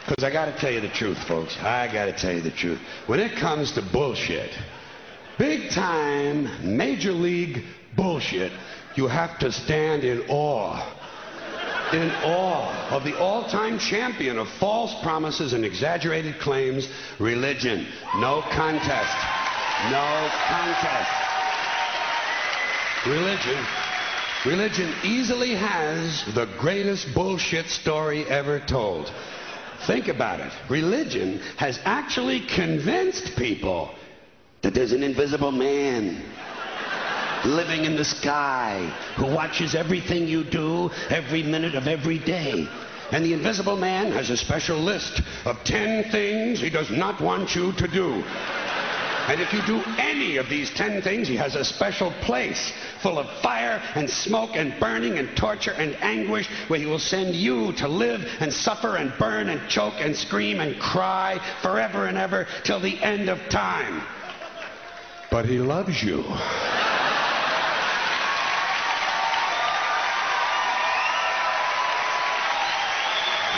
Because I got to tell you the truth, folks. I got to tell you the truth. When it comes to bullshit, big time, major league bullshit, you have to stand in awe. In awe of the all-time champion of false promises and exaggerated claims, religion. No contest. No contest. Religion easily has the greatest bullshit story ever told. Think about it. Religion has actually convinced people that there's an invisible man living in the sky who watches everything you do every minute of every day. And the invisible man has a special list of 10 things he does not want you to do. And if you do any of these 10 things, he has a special place full of fire and smoke and burning and torture and anguish where he will send you to live and suffer and burn and choke and scream and cry forever and ever till the end of time. But he loves you.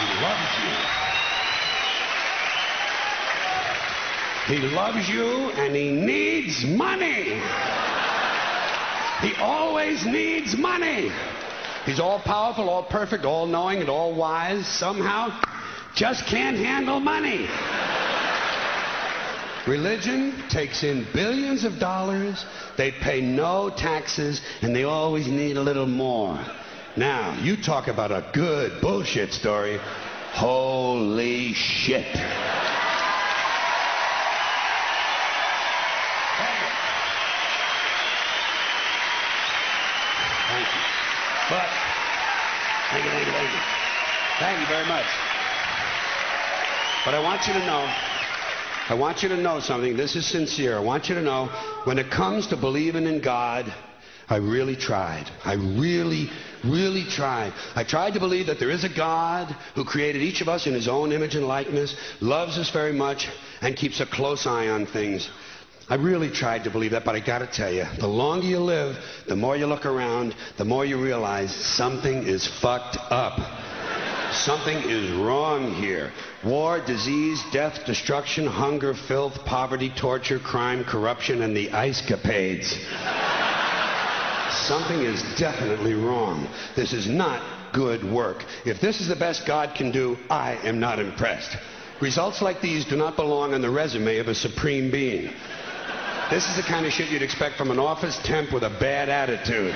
He loves you. He loves you and he needs money. He always needs money. He's all powerful, all perfect, all knowing, and all wise. Somehow, just can't handle money. Religion takes in billions of dollars. They pay no taxes, and they always need a little more. Now, you talk about a good bullshit story. Holy shit. But, thank you. Thank you very much. But I want you to know something. This is sincere. I want you to know, when it comes to believing in God, I really tried. I really tried. I tried to believe that there is a God who created each of us in his own image and likeness, loves us very much, and keeps a close eye on things. I really tried to believe that, but I gotta tell you, the longer you live, the more you look around, the more you realize something is fucked up. Something is wrong here. War, disease, death, destruction, hunger, filth, poverty, torture, crime, corruption, and the ice capades. Something is definitely wrong. This is not good work. If this is the best God can do, I am not impressed. Results like these do not belong on the resume of a supreme being. This is the kind of shit you'd expect from an office temp with a bad attitude.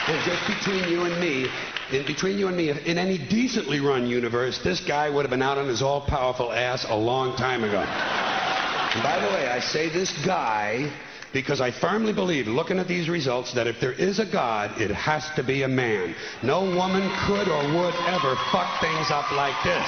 And just between you and me, in any decently run universe, this guy would have been out on his all-powerful ass a long time ago. And by the way, I say this guy because I firmly believe, looking at these results, that if there is a God, it has to be a man. No woman could or would ever fuck things up like this.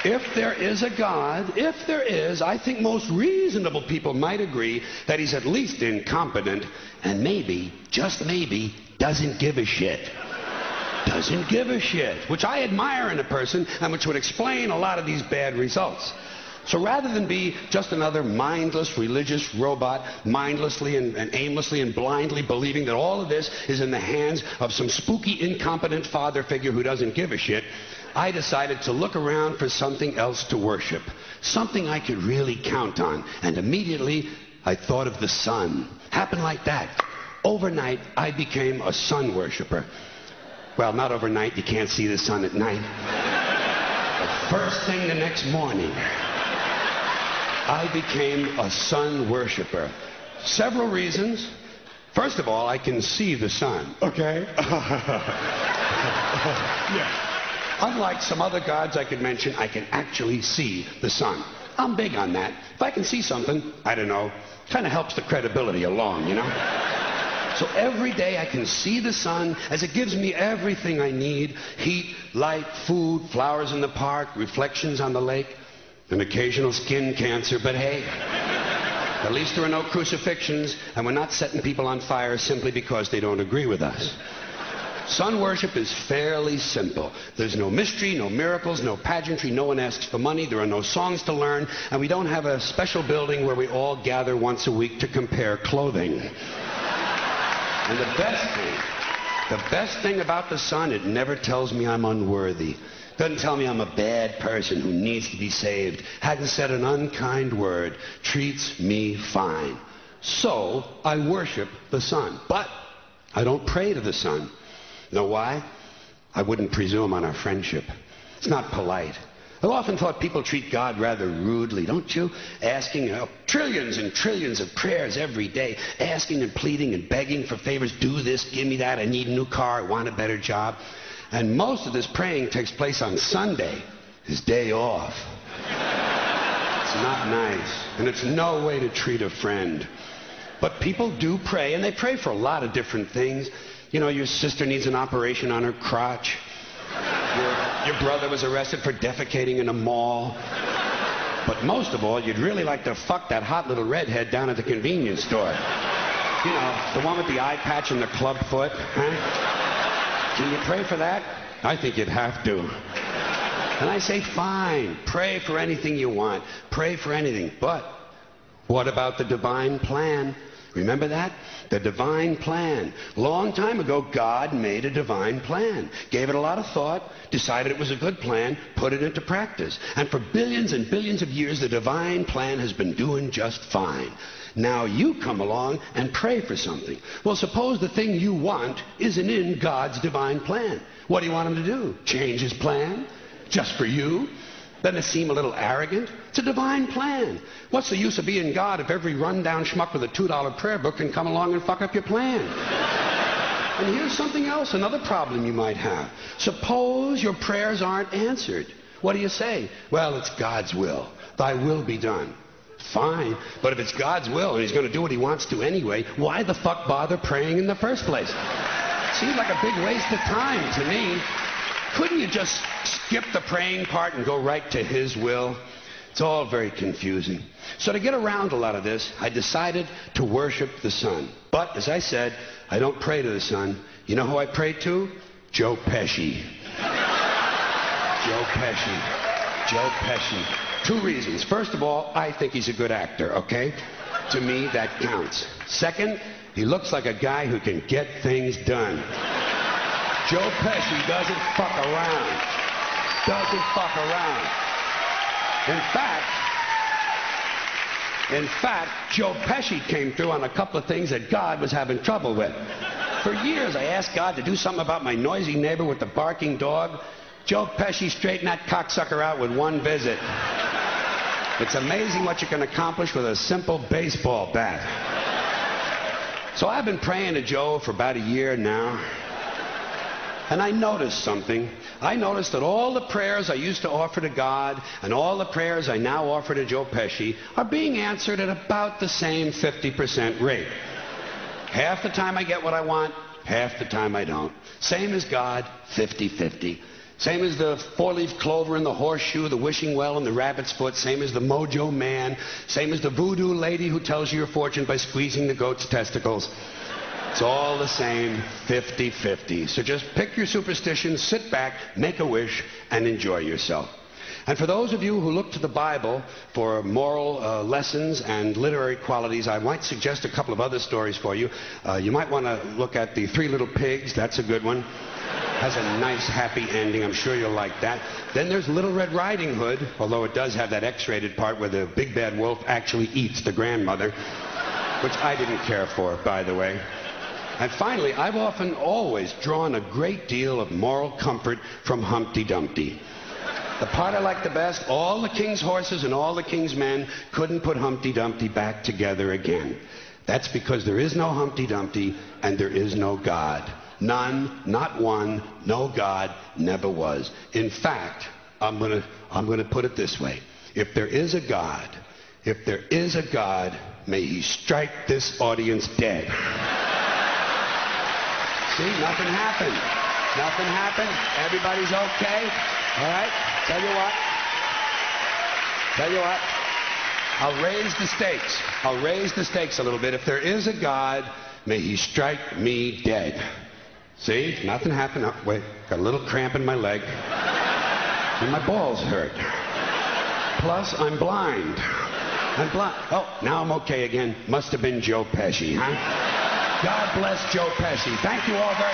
If there is a God, I think most reasonable people might agree that he's at least incompetent and maybe, just maybe, doesn't give a shit. Doesn't give a shit, which I admire in a person and which would explain a lot of these bad results. So rather than be just another mindless religious robot, mindlessly and aimlessly and blindly believing that all of this is in the hands of some spooky, incompetent father figure who doesn't give a shit, I decided to look around for something else to worship, something I could really count on. And immediately, I thought of the sun. Happened like that. Overnight, I became a sun worshiper. Well, not overnight. You can't see the sun at night. But first thing the next morning, I became a sun worshiper. Several reasons. First of all, I can see the sun, okay? Yeah. Unlike some other gods I could mention, I can actually see the sun. I'm big on that. If I can see something, I don't know, kind of helps the credibility along, you know? So every day I can see the sun as it gives me everything I need. Heat, light, food, flowers in the park, reflections on the lake, an occasional skin cancer, but hey, at least there are no crucifixions, and we're not setting people on fire simply because they don't agree with us. Sun worship is fairly simple. There's no mystery, no miracles, no pageantry, no one asks for money, there are no songs to learn, and we don't have a special building where we all gather once a week to compare clothing. And the best thing about the sun, it never tells me I'm unworthy. Doesn't tell me I'm a bad person who needs to be saved. Hasn't said an unkind word. Treats me fine. So I worship the sun. But I don't pray to the sun. Know why? I wouldn't presume on our friendship. It's not polite. I've often thought people treat God rather rudely, don't you? Asking trillions and trillions of prayers every day, asking and pleading and begging for favors. Do this, give me that, I need a new car, I want a better job. And most of this praying takes place on Sunday, his day off. It's not nice, and it's no way to treat a friend. But people do pray, and they pray for a lot of different things. You know, your sister needs an operation on her crotch. Your brother was arrested for defecating in a mall. But most of all, you'd really like to fuck that hot little redhead down at the convenience store. You know, the one with the eye patch and the club foot. Huh? Can you pray for that? I think you'd have to. And I say, fine, pray for anything you want. Pray for anything. But what about the divine plan? Remember that? The divine plan. Long time ago, God made a divine plan. Gave it a lot of thought, decided it was a good plan, put it into practice. And for billions and billions of years, the divine plan has been doing just fine. Now you come along and pray for something. Well, suppose the thing you want isn't in God's divine plan. What do you want him to do? Change his plan? Just for you? Doesn't it seem a little arrogant? It's a divine plan. What's the use of being God if every rundown schmuck with a $2 prayer book can come along and fuck up your plan? And here's something else, another problem you might have. Suppose your prayers aren't answered. What do you say? Well, it's God's will. Thy will be done. Fine, but if it's God's will and he's going to do what he wants to anyway, why the fuck bother praying in the first place? Seems like a big waste of time to me. Couldn't you just skip the praying part and go right to his will? It's all very confusing. So to get around a lot of this, I decided to worship the sun. But, as I said, I don't pray to the sun. You know who I pray to? Joe Pesci. Joe Pesci. Joe Pesci. 2 reasons. First of all, I think he's a good actor, okay? To me, that counts. Second, he looks like a guy who can get things done. Joe Pesci doesn't fuck around. Doesn't fuck around. In fact, Joe Pesci came through on a couple of things that God was having trouble with. For years, I asked God to do something about my noisy neighbor with the barking dog. Joe Pesci straightened that cocksucker out with 1 visit. It's amazing what you can accomplish with a simple baseball bat. So I've been praying to Joe for about a year now. And I noticed something. I noticed that all the prayers I used to offer to God and all the prayers I now offer to Joe Pesci are being answered at about the same 50% rate. Half the time I get what I want, half the time I don't. Same as God, 50-50. Same as the 4-leaf clover and the horseshoe, the wishing well and the rabbit's foot. Same as the mojo man. Same as the voodoo lady who tells you your fortune by squeezing the goat's testicles. It's all the same, 50-50. So just pick your superstition, sit back, make a wish, and enjoy yourself. And for those of you who look to the Bible for moral lessons and literary qualities, I might suggest a couple of other stories for you. You might want to look at The 3 Little Pigs. That's a good one. Has a nice, happy ending. I'm sure you'll like that. Then there's Little Red Riding Hood, although it does have that X-rated part where the big bad wolf actually eats the grandmother, which I didn't care for, by the way. And finally, I've often always drawn a great deal of moral comfort from Humpty Dumpty. The part I like the best, all the king's horses and all the king's men couldn't put Humpty Dumpty back together again. That's because there is no Humpty Dumpty and there is no God. None, not one, no God, never was. In fact, I'm gonna put it this way. If there is a God, may he strike this audience dead. See, nothing happened. Nothing happened. Everybody's okay. All right? Tell you what. I'll raise the stakes. I'll raise the stakes a little bit. If there is a God, may he strike me dead. See? Nothing happened. Oh, wait. Got a little cramp in my leg. And my balls hurt. Plus, I'm blind. Oh, now I'm okay again. Must have been Joe Pesci, huh? God bless Joe Pesci. Thank you all very much.